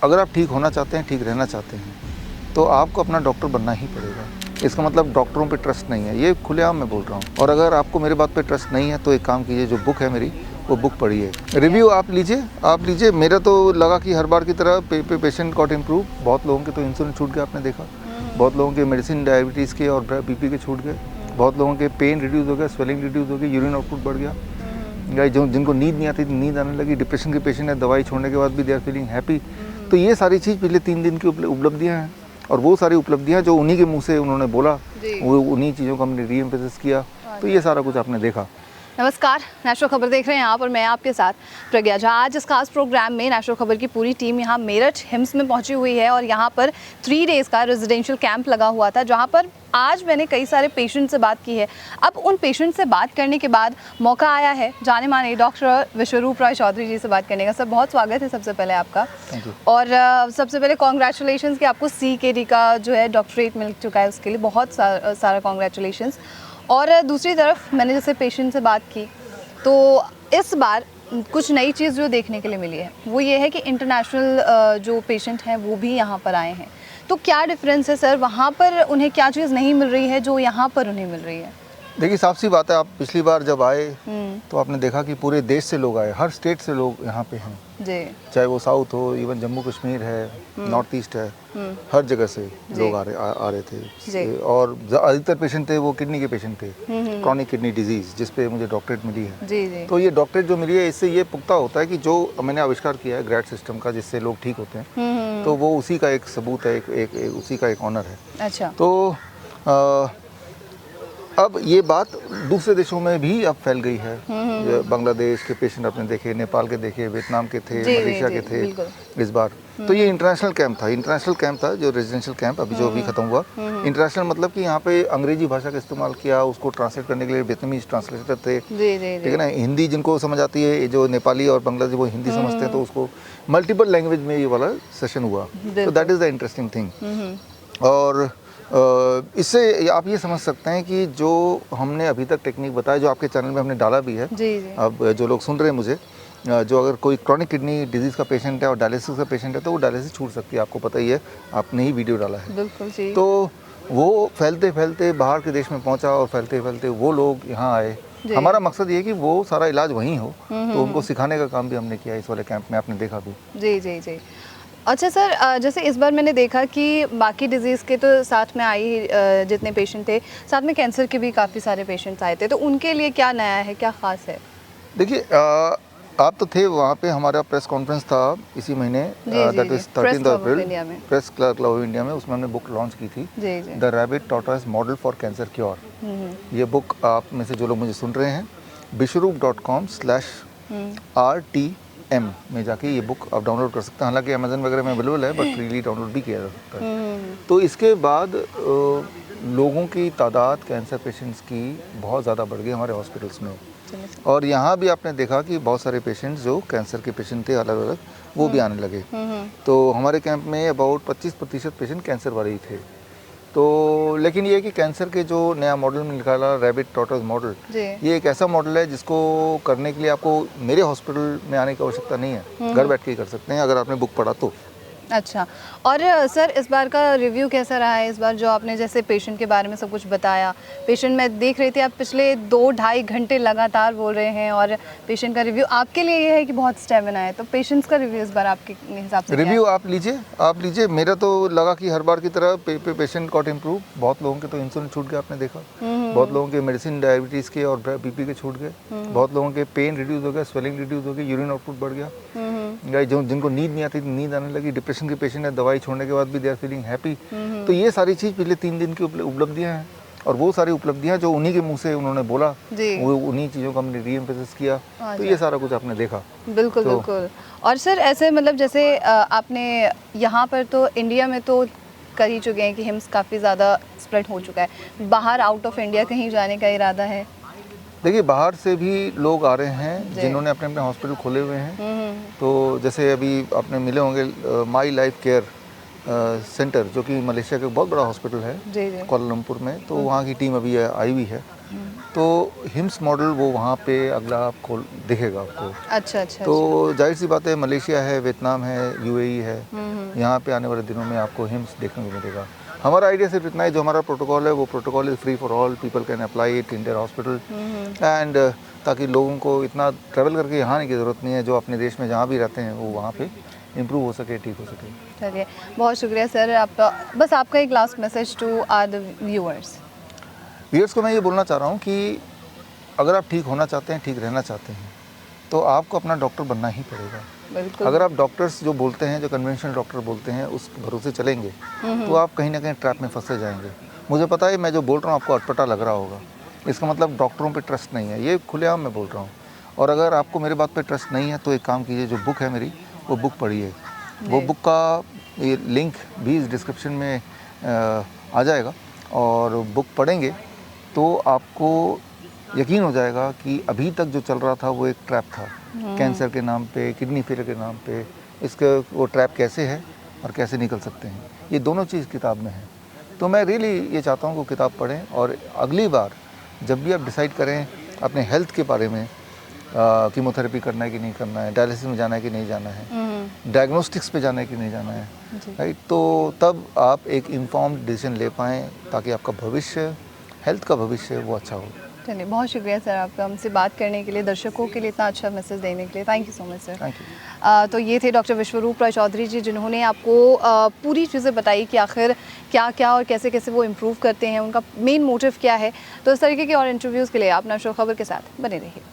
अगर आप ठीक होना चाहते हैं, ठीक रहना चाहते हैं, तो आपको अपना डॉक्टर बनना ही पड़ेगा। इसका मतलब डॉक्टरों पे ट्रस्ट नहीं है, ये खुलेआम मैं बोल रहा हूँ। और अगर आपको मेरे बात पे ट्रस्ट नहीं है तो एक काम कीजिए, जो बुक है मेरी वो बुक पढ़िए, रिव्यू आप लीजिए। मेरा तो लगा कि हर बार की तरह पेशेंट गॉट इम्प्रूव। बहुत लोगों के तो इंसुलिन छूट गया, आपने देखा। बहुत लोगों के मेडिसिन डायबिटीज़ के और बीपी के छूट गए। बहुत लोगों के पेन रिड्यूस हो गया, स्वेलिंग रिड्यूस हो गई, यूरिन आउटपुट बढ़ गया। या जिनको नींद नहीं आती थी, नींद आने लगी। डिप्रेशन के पेशेंट है, दवाई छोड़ने के बाद भी दे आर फीलिंग हैप्पी। तो ये सारी चीज़ पिछले 3 दिन की उपलब्धियाँ हैं। और वो सारी उपलब्धियाँ जो उन्हीं के मुंह से उन्होंने बोला, वो उन्हीं चीज़ों को हमने रीएम्फेसिस किया। तो ये सारा कुछ आपने देखा। नमस्कार, नेशनल खबर देख रहे हैं आप और मैं आपके साथ प्रज्ञा झा। आज इस खास प्रोग्राम में नेशनल खबर की पूरी टीम यहाँ मेरठ हिम्स में पहुंची हुई है और यहाँ पर 3 डेज़ का रेजिडेंशियल कैंप लगा हुआ था, जहाँ पर आज मैंने कई सारे पेशेंट से बात की है। अब उन पेशेंट से बात करने के बाद मौका आया है जाने माने डॉक्टर विश्वरूप रॉय चौधरी जी से बात करने का। सर, बहुत स्वागत है सबसे पहले आपका। और सबसे पहले कॉन्ग्रेचुलेशन कि आपको CKD का जो है डॉक्टरेट मिल चुका है, उसके लिए बहुत सारा कॉन्ग्रेचुलेशन। और दूसरी तरफ मैंने जैसे पेशेंट से बात की तो इस बार कुछ नई चीज़ जो देखने के लिए मिली है वो ये है कि इंटरनेशनल जो पेशेंट हैं वो भी यहाँ पर आए हैं। तो क्या डिफरेंस है सर, वहाँ पर उन्हें क्या चीज़ नहीं मिल रही है जो यहाँ पर उन्हें मिल रही है? देखिए, साफ सी बात है, आप पिछली बार जब आए तो आपने देखा कि पूरे देश से लोग आए, हर स्टेट से लोग यहाँ पे हैं जी। चाहे वो साउथ हो, इवन जम्मू कश्मीर है, नॉर्थ ईस्ट है, हर जगह से लोग आ रहे थे। और अधिकतर पेशेंट थे वो किडनी के पेशेंट थे, क्रॉनिक किडनी डिजीज, जिस पे मुझे डॉक्टरेट मिली है। जी। तो ये डॉक्टरेट जो मिली है, इससे ये पुख्ता होता है कि जो मैंने आविष्कार किया है ग्रेड सिस्टम का, जिससे लोग ठीक होते हैं, तो वो उसी का एक सबूत है, उसी का एक ऑनर है। अच्छा। तो अब ये बात दूसरे देशों में भी अब फैल गई है। बांग्लादेश के पेशेंट आपने देखे, नेपाल के देखे, वियतनाम के थे, मलेशिया के थे इस बार। तो ये इंटरनेशनल कैंप था जो रेजिडेंशियल कैंप जो अभी खत्म हुआ। इंटरनेशनल मतलब कि यहाँ पे अंग्रेजी भाषा का इस्तेमाल किया, उसको ट्रांसलेट करने के लिए वियतनामीज ट्रांसलेटर थे, ठीक है ना। हिंदी जिनको समझ आती है, जो नेपाली और बांग्लादेशी वो हिंदी समझते हैं, तो उसको मल्टीपल लैंग्वेज में ये वाला सेशन हुआ। तो that is the interesting thing. और इससे आप ये समझ सकते हैं कि जो हमने अभी तक टेक्निक बताया, जो आपके चैनल में हमने डाला भी है। जी। अब जो लोग सुन रहे हैं मुझे, जो अगर कोई क्रॉनिक किडनी डिजीज़ का पेशेंट है और डायलिसिस का पेशेंट है, तो वो डायलिसिस छूट सकती है, आपको पता ही है, आपने ही वीडियो डाला है। बिल्कुल जी। तो वो फैलते फैलते बाहर के देश में पहुँचा और फैलते फैलते वो लोग यहाँ आए। हमारा मकसद ये है कि वो सारा इलाज वहीं हो, तो उनको सिखाने का काम भी हमने किया इस वाले कैंप में, आपने देखा भी। जी। अच्छा सर, जैसे इस बार मैंने देखा कि बाकी डिजीज़ के तो साथ में आई जितने पेशेंट थे, साथ में कैंसर के भी काफ़ी सारे पेशेंट्स आए थे, तो उनके लिए क्या नया है, क्या ख़ास है? देखिए, आप तो थे वहाँ पे, हमारा प्रेस कॉन्फ्रेंस था इसी महीने, that is 13 April, press club of India में। उसमें हमने बुक लॉन्च की थी, the rabbit tortoise model for cancer cure. ये बुक आप में से जो लोग मुझे सुन रहे हैं, bishrup.com/RTM में जाके ये बुक आप डाउनलोड कर सकते हैं। हालांकि अमेजन वगैरह में अवेलेबल है, बट फ्रीली डाउनलोड भी किया जा सकता है। तो इसके बाद लोगों की तादाद कैंसर पेशेंट्स की बहुत ज़्यादा बढ़ गई हमारे हॉस्पिटल्स में। और यहाँ भी आपने देखा कि बहुत सारे पेशेंट्स जो कैंसर के पेशेंट थे अलग अलग, वो भी आने लगे। तो हमारे कैंप में अबाउट 25% पेशेंट कैंसर वाले ही थे। तो लेकिन ये है कि कैंसर के जो नया मॉडल में निकाला, रैबिट टॉर्टोइस मॉडल, ये एक ऐसा मॉडल है जिसको करने के लिए आपको मेरे हॉस्पिटल में आने की आवश्यकता नहीं है, घर बैठ के ही कर सकते हैं अगर आपने बुक पढ़ा तो। अच्छा, और सर इस बार का रिव्यू कैसा रहा है? इस बार जो आपने जैसे पेशेंट के बारे में सब कुछ बताया, पेशेंट मैं देख रही थी आप पिछले 2-2.5 घंटे लगातार बोल रहे हैं, और पेशेंट का रिव्यू आपके लिए ये है कि बहुत स्टेमिना है, तो पेशेंट्स का रिव्यू इस बार आपके हिसाब से रिव्यू आप लीजिए। मेरा तो लगा कि हर बार की तरह पेशेंट गॉट इम्प्रूव। बहुत लोगों के तो इंसुलिन छूट गया, आपने देखा। बहुत लोगों के मेडिसिन डायबिटीज़ के और बीपी के छूट गए। बहुत लोगों के पेन रिड्यूस हो गया, स्वेलिंग रिड्यूस हो गई, यूरिन आउटपुट बढ़ गया। जिनको नींद नहीं आती थी, नींद आने लगी। डिप्रेशन के पेशेंट है, दवाई छोड़ने के बाद भी दे आर फीलिंग हैप्पी। तो ये सारी चीज़ पिछले 3 दिन की उपलब्धियाँ हैं। और वो सारी उपलब्धियाँ जो उन्हीं के मुंह से उन्होंने बोला, वो उन्हीं चीज़ों का हमने रीएम्फेसिस किया। तो ये सारा कुछ आपने देखा। बिल्कुल। और सर ऐसे मतलब जैसे आपने यहाँ पर तो इंडिया में तो कर ही चुके हैं कि हिम्स काफ़ी ज़्यादा स्प्रेड हो चुका है, बाहर आउट ऑफ इंडिया कहीं जाने का इरादा है? देखिए, बाहर से भी लोग आ रहे हैं जिन्होंने अपने अपने हॉस्पिटल खोले हुए हैं। तो जैसे अभी आपने मिले होंगे, माई लाइफ केयर सेंटर, जो कि मलेशिया का बहुत बड़ा हॉस्पिटल है जी जी। कोलालमपुर में, तो वहाँ की टीम अभी आई हुई है। तो हिम्स मॉडल वो वहाँ पे अगला आपको दिखेगा आपको। अच्छा अच्छा। तो जाहिर सी बात है, मलेशिया है, वियतनाम है, यूएई है, यहाँ पे आने वाले दिनों में आपको हिम्स देखने को मिलेगा। हमारा आइडिया सिर्फ इतना है, जो हमारा प्रोटोकॉल है वो protocol is free for all, people can apply it in their hospital and ताकि लोगों को इतना ट्रैवल करके यहाँ आने की ज़रूरत नहीं है, जो अपने देश में जहाँ भी रहते हैं वो वहाँ पे इम्प्रूव हो सके, ठीक हो सके। चलिए, बहुत शुक्रिया सर आपका। बस आपका एक last message to our the viewers. Viewers को मैं ये बोलना चाह रहा हूँ कि अगर आप ठीक होना चाहते हैं, ठीक रहना चाहते हैं, तो आपको अपना डॉक्टर बनना ही पड़ेगा। बिल्कुल। अगर आप डॉक्टर्स जो बोलते हैं, जो कन्वेंशनल डॉक्टर बोलते हैं, उस भरोसे चलेंगे तो आप कहीं ना कहीं ट्रैप में फंसे जाएंगे। मुझे पता है, मैं जो बोल रहा हूँ आपको अटपटा लग रहा होगा, इसका मतलब डॉक्टरों पे ट्रस्ट नहीं है, ये खुलेआम मैं बोल रहा हूँ। और अगर आपको मेरे बात पे ट्रस्ट नहीं है तो एक काम कीजिए, जो बुक है मेरी वो बुक पढ़िए। वो बुक का ये लिंक भी इस डिस्क्रिप्शन में आ जाएगा, और बुक पढ़ेंगे तो आपको यकीन हो जाएगा कि अभी तक जो चल रहा था वो एक ट्रैप था, कैंसर के नाम पे, किडनी फेलियर के नाम पे। इसका वो ट्रैप कैसे है और कैसे निकल सकते हैं, ये दोनों चीज़ किताब में है। तो मैं रियली ये चाहता हूँ कि किताब पढ़ें, और अगली बार जब भी आप डिसाइड करें अपने हेल्थ के बारे में, कीमोथेरेपी करना है कि नहीं करना है, डायलिसिस में जाना है कि नहीं जाना है, डायग्नोस्टिक्स पे जाना है कि नहीं जाना है, राइट, तो तब आप एक इन्फॉर्म्ड डिसीजन ले पाएँ, ताकि आपका भविष्य, हेल्थ का भविष्य वो अच्छा हो। चलिए, बहुत शुक्रिया सर आपका हमसे बात करने के लिए, दर्शकों के लिए इतना अच्छा मैसेज देने के लिए। Thank you so much sir. Thank you. तो ये थे डॉक्टर विश्वरूप रॉय चौधरी जी, जिन्होंने आपको पूरी चीज़ें बताई कि आखिर क्या क्या और कैसे कैसे वो इम्प्रूव करते हैं, उनका मेन मोटिव क्या है। तो इस तरीके के और इंटरव्यूज़ के लिए आप नेशनल खबर के साथ बने रहिए।